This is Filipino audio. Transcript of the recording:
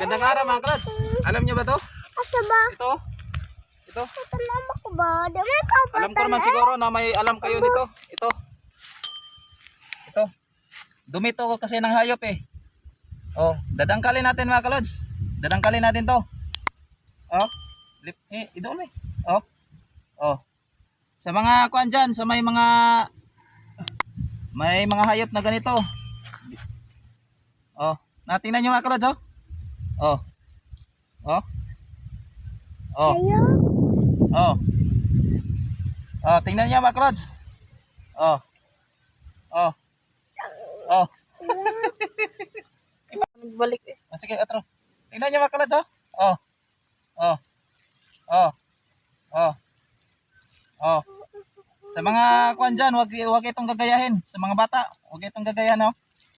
Magandang araw mga kalods. Alam niyo ba to? Asa ba? Ito. Ito. Tanama ko ba? Daman ka ba? Alam ko naman siguro na may alam kayo dito. Ito. Ito. Dumi to kasi ng hayop eh. Oh, dadangkalin natin mga kalods. Dadangkalin natin to. Oh. Ito eh. Oh. Oh. Sa mga kuan dyan, sa may mga hayop na ganito. Oh, natingnan niyo mga kalods oh. Oh. Oh. Oh. Ayo. Oh. Oh, tingnan niyo mga kalods. Oh. Oh. Oh. Balik eh. Oh, sige, atro. Tingnan niyo mga kalods oh. Oh. Oh. Oh. Oh. Oh. Sa mga kuan dyan, wag itong gagayahin. Sa mga bata, wag itong gagayahin oh.